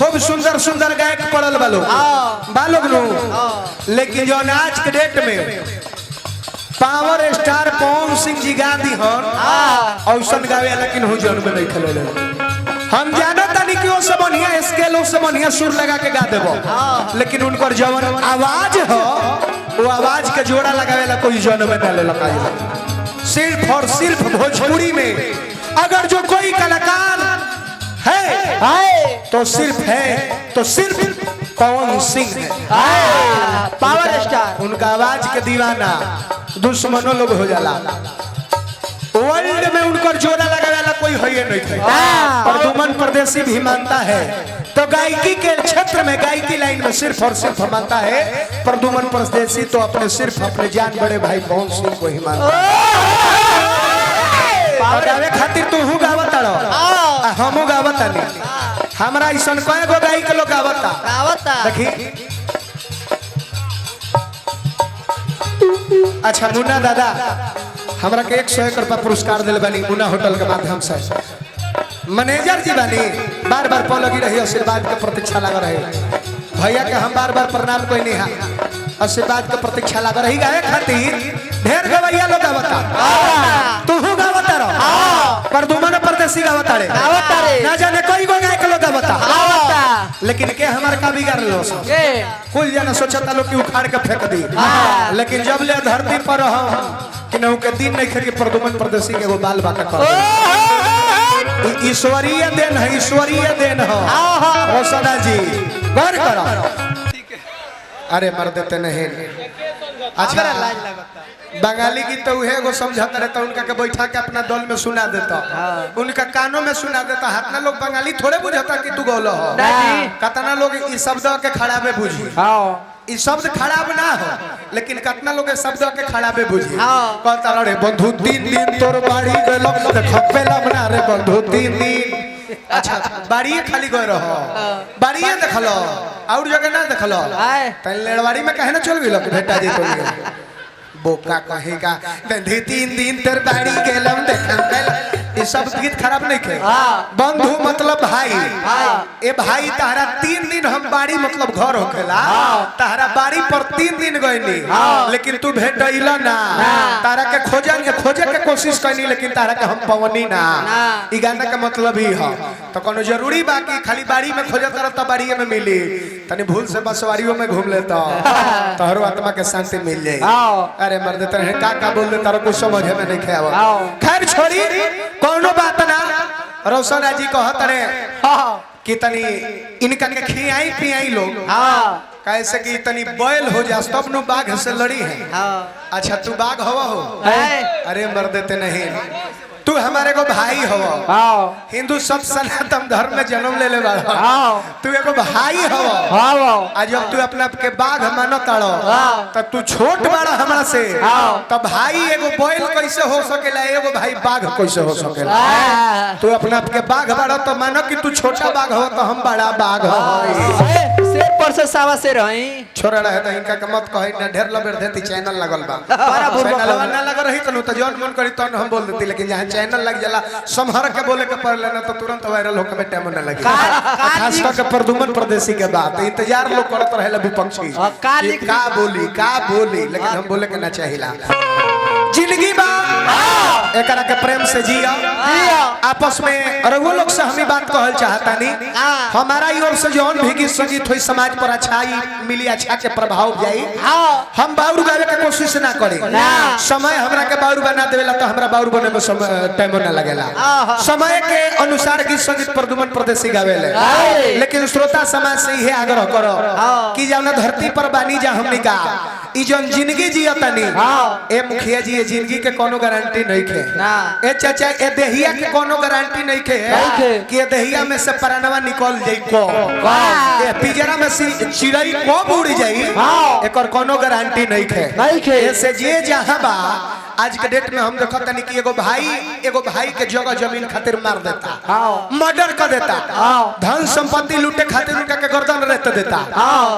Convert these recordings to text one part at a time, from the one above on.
खूब सुंदर सुंदर गायक पड़ल बालोग नु लेकिन जो आज के डेट में पावर स्टार पवन सिंह जी गांधी हन औसन गावे लेकिन हूँ जन्म नहीं खेले हम जाना तानी कि से बढ़िया स्केल से बढ़िया सुर लगा के गा देबो लेकिन उनकर जवन आवाज हो वो आवाज के जोड़ा लगावेला कोई जन्म न ले लगाई सिर्फ और सिर्फ भोजपुरी में अगर जो कोई कलाकार है तो सिर्फ पवन सिंह है पावर स्टार उनका आवाज के दीवाना दुश्मनों लोग हो जाला वर्ल्ड में उनकर जोड़ा लगावे वाला कोई है नहीं प्रदुमन परदेसी भी मानता है तो गायकी के क्षेत्र में गायकी लाइन में सिर्फ और सिर्फ मानता है प्रदुमन परदेसी तो अपने सिर्फ अपने जान बड़े भाई पवन सिंह को ही मानता है गावे खातिर तू हूँ गावत हमू गावत हमरा ऐसा कई गो गायक लोग गावता देखी अच्छा मुन्ना दादा हमरा के 101 रुपया पुरस्कार दिल बनी मुन्ना होटल के माध्यम से मैनेजर जी बनी बार बार पलगी रही आशीर्वाद के प्रतीक्षा लगा रहे भैया के हम बार बार प्रणाम कोई नहीं है आशीर्वाद के प्रतीक्षा लगा रही गाय खातिर ढेर गवैया लोग गावता तू गावता रहो प्रदुमन परदेसी गावता रे ना जाने कोई गो गायक लोग गावता लेकिन के हमार का बिगाड़ लो कुल जना सोचता लोग कि उखाड़ के फेंक दी लेकिन जब ले धरती पर हम कि नहु के दिन नहीं खेल के प्रदुमन परदेसी के वो बाल बाका कर ईश्वरीय देन हो सदा जी गौर करो अरे मर देते नहीं अच्छा बंगाली गीत तो उहे गो समझता रहता उनका के बैठा के अपना दल में सुना देता उनका कानों में सुना देता हाथना लोग बंगाली थोड़े बुझता कि तू गौलो हो कतना लोग इस शब्द के खराबे बुझी ई शब्द खराब ना हो लेकिन कितना लोग शब्द के खराबे बुझी कहता रे बंधु 3 दिन तोर बाड़ी गेलो खपेला बना रे बंधु 3 दिन अच्छा बाड़िए खाली गए रहो बाड़िए देखलो और जगह ना देखलो त लेड़वाड़ी में कहे ना चल गेलो भेटा जी तो बोका कहेगा बंधु 3 दिन तोर बाड़ी गेलम देखम ये सब गीत खराब नहीं थे बंधु मतलब भाई ए भाई तारा 3 दिन हम बाड़ी मतलब घर होखेला तारा बाड़ी पर 3 दिन गईनी लेकिन तू भेटैला ना तारा के खोजे के कोशिश करनी लेकिन तारा के हम पवनी ना ई गाना का मतलब ही है तो कोनो जरूरी बा कि खाली बाड़ी में खोजे तरह त बाड़ी में मिली तनी भूल से बसवाड़ियों में घूम लेता तोहरो आत्मा के शांति मिल जाए अरे मर्द तरह का बोल दे तारा कुछ समझ में नहीं खेवा खैर छोड़ी कोनो बात ना रोशन जी कहत रे कि तनी इनका के खियाई पियाई लोग कैसे कि तनी बैल हो जा तब नु बाघ से लड़ी है अच्छा तू बाघ हवा हो अरे मर देते नहीं तू हमारे को भाई हो हिंदू सब सनातन धर्म में जन्म ले तू एगो भाई हो आज जब तू अपना के बाघ मानो ताड़ो तो तू छोट बड़ा हमरा से तो भाई एगो बैल कैसे हो सकेला एगो भाई बाघ कैसे हो सकेला तू अपना के बाघ बड़ा तो मानो कि तू छोटा बाघ हो तो हम बड़ा बाघ हो शेर पर से सावा से रही छोरा रहे त इनका के मत कहि ना ढेर लबेर देती चैनल लागल बा चैनल ना लग रही त तो जौन मन करी तन हम बोल देती लेकिन जहां चैनल लग जाला संभर के बोले के पड़ लेना तो तुरंत वायरल होके में टाइम न लगे खास करके प्रदुमन परदेसी के बात इंतजार लोग करत रहेला विपक्षी का बोली लेकिन हम बोले के ना चाहिला जिंदगी बा एकरा के प्रेम से जिया आपस में और वो लोग से हम बात कहल चाहता नहीं हमारा ओर से जौन भी गीत संगीत हुई समाज पर अच्छाई मिली अच्छा के प्रभाव जाई हम बाउर गावे के कोशिश ना करी समय हमरा के बाउर बना देवेला तो हमरा बाउर बने में टाइम ना लगेला समय के अनुसार गीत संगीत प्रदुमन परदेसी गावेले लेकिन श्रोता समाज से यही आग्रह करो कि जौन धरती पर बानी जा हमनी का ई जौन जिंदगी जियतनी ए मुखिया जी ये जिंदगी के कोनो गारंटी नहीं खे ए चाचा ए देहिया के कोनो गारंटी नहीं खे कि ए देहिया में से प्राणवा निकल जाई को ए पिजरा में से चिड़ै को उड़ जाई एकर कोनो गारंटी नहीं खे ऐसे जे जहां बा आज के डेट में हम देखो तनी कि एगो भाई के जगह जमीन खातिर मार देता, मर्डर कर देता, धन संपत्ति लूटे खातिर उनका के गर्दन रेत देता,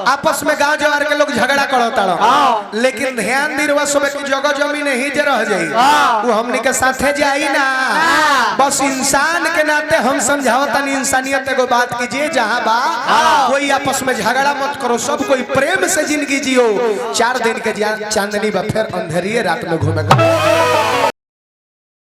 आपस में गांव जवार के लोग झगड़ा करता। लेकिन ध्यान दिरवा सब की जगह जमीन ही जे रह जाई वो हमनी के साथे जाई ना। बस इंसान के नाते हम समझावतनी इंसानियत एगो बात की जे जहां बा कोई आपस में झगड़ा मत करो, सब कोई प्रेम से जिंदगी जियो। 4 दिन के चांदनी बा फिर अंधेरी रात में घूमे।